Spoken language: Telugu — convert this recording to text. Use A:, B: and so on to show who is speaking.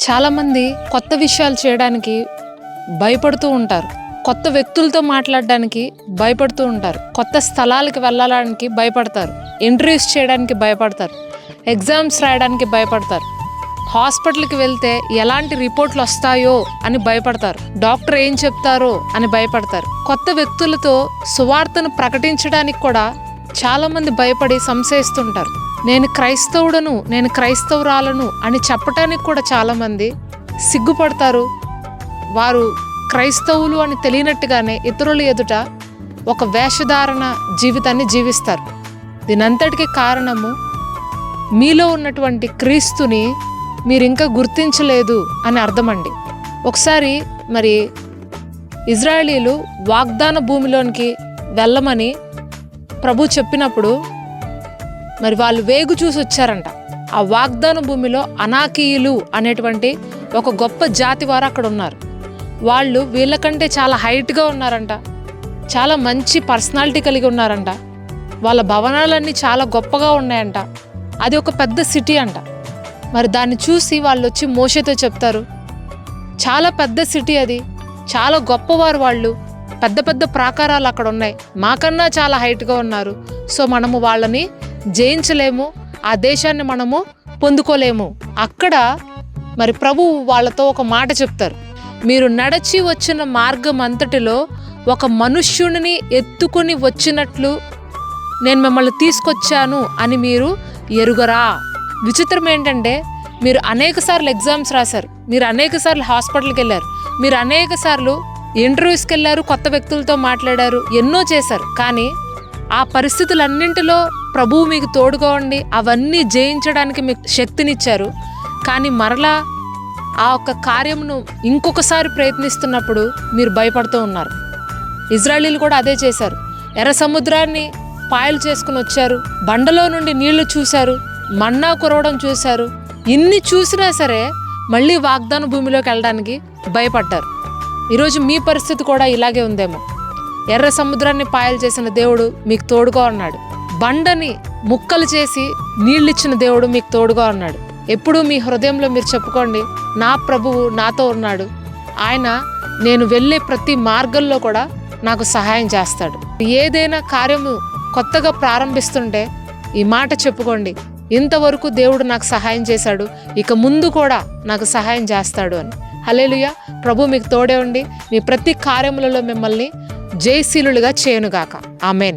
A: చాలామంది కొత్త విషయాలు చేయడానికి భయపడుతూ ఉంటారు. కొత్త వ్యక్తులతో మాట్లాడడానికి భయపడుతూ ఉంటారు. కొత్త స్థలాలకు వెళ్ళడానికి భయపడతారు. ఇంటర్వ్యూస్ చేయడానికి భయపడతారు. ఎగ్జామ్స్ రాయడానికి భయపడతారు. హాస్పిటల్కి వెళ్తే ఎలాంటి రిపోర్ట్లు వస్తాయో అని భయపడతారు. డాక్టర్ ఏం చెప్తారో అని భయపడతారు. కొత్త వ్యక్తులతో సువార్తను ప్రకటించడానికి కూడా చాలామంది భయపడి సంశయిస్తుంటారు. నేను క్రైస్తవుడను, నేను క్రైస్తవురాలను అని చెప్పటానికి కూడా చాలామంది సిగ్గుపడతారు. వారు క్రైస్తవులు అని తెలియనట్టుగానే ఇతరుల ఎదుట ఒక వేషధారణ జీవితాన్ని జీవిస్తారు. దీనంతటికీ కారణము మీలో ఉన్నటువంటి క్రీస్తుని మీరు ఇంకా గుర్తించలేదు అని అర్థమండి. ఒకసారి మరి ఇజ్రాయేలీలు వాగ్దాన భూమిలోనికి వెళ్ళమని ప్రభు చెప్పినప్పుడు మరి వాళ్ళు వేగు చూసి వచ్చారంట. ఆ వాగ్దాన భూమిలో అనాకీయులు అనేటువంటి ఒక గొప్ప జాతి వారు అక్కడ ఉన్నారు. వాళ్ళు వీళ్ళకంటే చాలా హైట్గా ఉన్నారంట. చాలా మంచి పర్సనాలిటీ కలిగి ఉన్నారంట. వాళ్ళ భవనాలన్నీ చాలా గొప్పగా ఉన్నాయంట. అది ఒక పెద్ద సిటీ అంట. మరి దాన్ని చూసి వాళ్ళు వచ్చి మోషేతో చెప్తారు, చాలా పెద్ద సిటీ అది, చాలా గొప్పవారు వాళ్ళు, పెద్ద పెద్ద ప్రాకారాలు అక్కడ ఉన్నాయి, మాకన్నా చాలా హైట్గా ఉన్నారు. సో మనము వాళ్ళని జయించలేము, ఆ దేశాన్ని మనము పొందుకోలేము. అక్కడ మరి ప్రభువు వాళ్ళతో ఒక మాట చెప్తారు, మీరు నడిచి వచ్చిన మార్గం అంతటిలో ఒక మనుష్యుడిని ఎత్తుకొని వచ్చినట్లు నేను మిమ్మల్ని తీసుకొచ్చాను అని మీరు ఎరుగరా. విచిత్రం ఏంటంటే మీరు అనేక సార్లు ఎగ్జామ్స్ రాశారు, మీరు అనేక సార్లు హాస్పిటల్కి వెళ్ళారు, మీరు అనేక సార్లు ఇంటర్వ్యూస్కి వెళ్ళారు, కొత్త వ్యక్తులతో మాట్లాడారు, ఎన్నో చేశారు. కానీ ఆ పరిస్థితులన్నింటిలో ప్రభువు మీకు తోడుగా ఉండి అవన్నీ జయించడానికి మీకు శక్తినిచ్చారు. కానీ మరలా ఆ ఒక్క కార్యమును ఇంకొకసారి ప్రయత్నిస్తున్నప్పుడు మీరు భయపడుతూ ఉన్నారు. ఇజ్రాయేలీలు కూడా అదే చేశారు. ఎర్ర సముద్రాన్ని పాయలు చేసుకుని వచ్చారు, బండలో నుండి నీళ్లు చూశారు, మన్నా కురవడం చూశారు. ఇన్ని చూసినా సరే మళ్ళీ వాగ్దాన భూమిలోకి వెళ్ళడానికి భయపడ్డారు. ఈరోజు మీ పరిస్థితి కూడా ఇలాగే ఉందేమో. ఎర్ర సముద్రాన్ని పాయలు చేసిన దేవుడు మీకు తోడుగా ఉన్నాడు. బండని ముక్కలు చేసి నీళ్ళిచ్చిన దేవుడు మీకు తోడుగా ఉన్నాడు. ఎప్పుడూ మీ హృదయంలో మీరు చెప్పుకోండి, నా ప్రభువు నాతో ఉన్నాడు, ఆయన నేను వెళ్ళే ప్రతి మార్గంలో కూడా నాకు సహాయం చేస్తాడు. ఏదైనా కార్యము కొత్తగా ప్రారంభిస్తుంటే ఈ మాట చెప్పుకోండి, ఇంతవరకు దేవుడు నాకు సహాయం చేశాడు, ఇక ముందు కూడా నాకు సహాయం చేస్తాడు అని. హల్లెలూయా. ప్రభు మీకు తోడే ఉండి మీ ప్రతి కార్యములలో మిమ్మల్ని జయశీలులుగా చేయనుగాక. ఆమేన్.